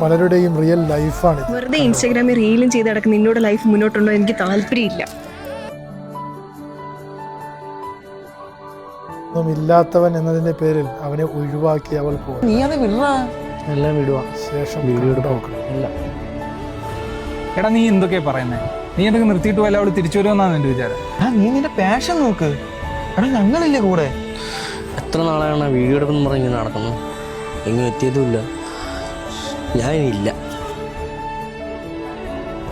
പലരുടെയും റിയൽ ലൈഫാണ്. വെറുതെ ഇൻസ്റ്റാഗ്രാമിൽ റീലും ചെയ്ത് നടക്കുന്ന നിന്നോട് ലൈഫ് മുന്നോട്ടുണ്ടോ എനിക്ക് താല്പര്യമില്ല. ഇല്ലാത്തവൻ എന്നതിന്റെ പേരിൽ അവനെ ഒഴിവാക്കി അവൾ പോകും. നീ അത് വിടാ, എല്ലാം വിടുക. ശേഷം വീഡിയോ എടുക്കണം. എല്ലാം. എടാ നീ എന്തൊക്കെയാ പറയുന്നേ? നീ എന്തൊക്കെ നിർത്തിയിട്ട് പോയാലും അവള് തിരിച്ചു വരുമെന്നാണ് എന്റെ വിചാരം. നീ നിന്റെ പാഷൻ നോക്ക്. എടാ ഞങ്ങളില്ലേ കൂടെ? എത്ര നാളാണ് വീഡിയോ എടുക്കുന്നു പറഞ്ഞ് ഇങ്ങനെ നടക്കുന്നു? എങ്ങും എത്തിയതുമില്ല. ഞാനില്ല.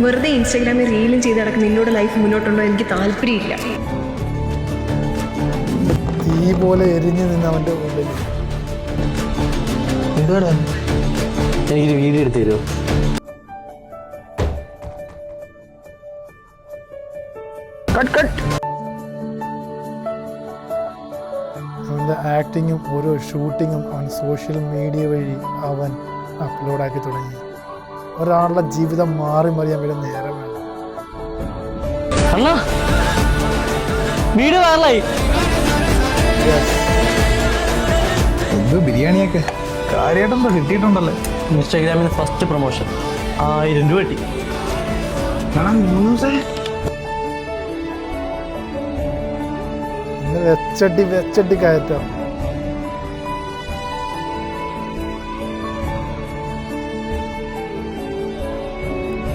വെറുതെ ഇൻസ്റ്റാഗ്രാമിൽ റീലും ചെയ്ത് നടക്കുന്ന നിന്നോട് ലൈഫ് മുന്നോട്ടുണ്ടോ എനിക്ക് താല്പര്യമില്ല. തീ പോലെ എരിഞ്ഞു നിന്ന് അവന്റെ ഉള്ളിൽ. എന്തുവാടാ? എനിക്കൊരു വീഡിയോ എടുത്ത് തരുമോ? അവന്റെ ആക്ടിങ്ങും ഓരോ ഷൂട്ടിങ്ങും അവൻ സോഷ്യൽ മീഡിയ വഴി അവൻ അപ്ലോഡാക്കി തുടങ്ങി. ഒരാളുടെ ജീവിതം മാറി മറിയാൻ വേണ്ടി നേരം വേണം. അണ്ണാ വീഡിയോ വൈറലായി. എന്ത് ബിരിയാണിയൊക്കെ കാര്യമായിട്ടെന്തോ കിട്ടിയിട്ടുണ്ടല്ലേ? ഇൻസ്റ്റാഗ്രാമിന് ഫസ്റ്റ് പ്രൊമോഷൻ 1000 രൂപ കിട്ടി. ഇന്ന് വെച്ചട്ടി കയറ്റം.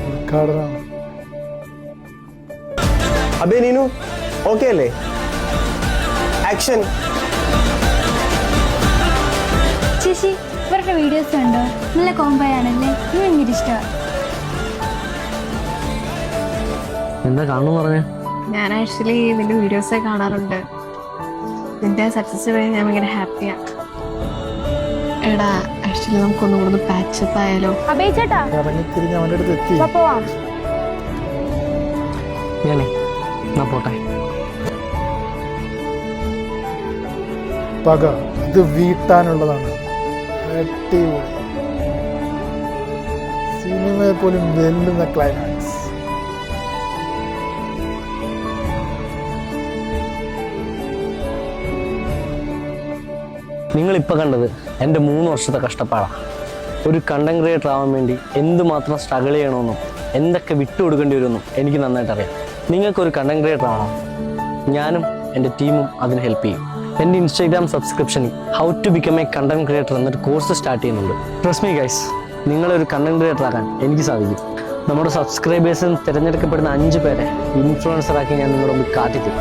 ഉദ്ഘാടനം. അബേ നീനു ഓക്കെ അല്ലേ? ആക്ഷൻ. ചേച്ചി ഇവരുടെ വീഡിയോസ് കണ്ടോ? നല്ല കോംബോ ആണല്ലേ, എനിക്ക് ഭയങ്കര ഇഷ്ടമാണ്. എന്താ കാണുന്നു പറഞ്ഞേ? ഞാൻ ആക്ച്വലി നിന്റെ വീഡിയോസൊക്കെ കാണാറുണ്ട്. നിന്റെ സക്സസ് വഴി ഞാൻ ഭയങ്കര ഹാപ്പിയാണ്. എടാ ആക്ച്വലി നമുക്കൊന്നും കൂടെ പാച്ചപ്പ് ആയാലോ? അബേച്ചേട്ടാ ഇറങ്ങിത്തിരിഞ്ഞ് അവൻ്റെ അടുത്ത് എത്തി. പോവാം. ഞാനേ എന്നാ പോട്ടെ. പക ഇത് വീട്ടാനുള്ളതാണ്. അടിപൊളി. സിനിമയെ പോലും വെല്ലുന്ന ക്ലൈമാക്സ്. നിങ്ങളിപ്പോൾ കണ്ടത് എൻ്റെ 3 വർഷത്തെ കഷ്ടപ്പാടാണ്. ഒരു കണ്ടന്റ് ക്രിയേറ്റർ ആവാൻ വേണ്ടി എന്തുമാത്രം സ്ട്രഗിൾ ചെയ്യണമെന്നും എന്തൊക്കെ വിട്ടുകൊടുക്കേണ്ടി വരുമെന്നും എനിക്ക് നന്നായിട്ട് അറിയാം. നിങ്ങൾക്കൊരു കണ്ടന്റ് ക്രിയേറ്റർ ആവണം, ഞാനും എൻ്റെ ടീമും അതിന് ഹെൽപ്പ് ചെയ്യും. എൻ്റെ ഇൻസ്റ്റാഗ്രാം സബ്സ്ക്രിപ്ഷനിൽ how to become a content creator എന്നൊരു കോഴ്സ് സ്റ്റാർട്ട് ചെയ്യുന്നുണ്ട്. ട്രസ്റ്റ് മീ ഗൈസ്, നിങ്ങളൊരു കണ്ടന്റ് ക്രിയേറ്റർ ആക്കാൻ എനിക്ക് സാധിക്കും. നമ്മുടെ സബ്സ്ക്രൈബേഴ്സിൽ തിരഞ്ഞെടുക്കപ്പെടുന്ന 5 പേരെ ഇൻഫ്ലുവൻസറാക്കി ഞാൻ നിങ്ങളുടെ മുമ്പിൽ കാട്ടിത്തരും.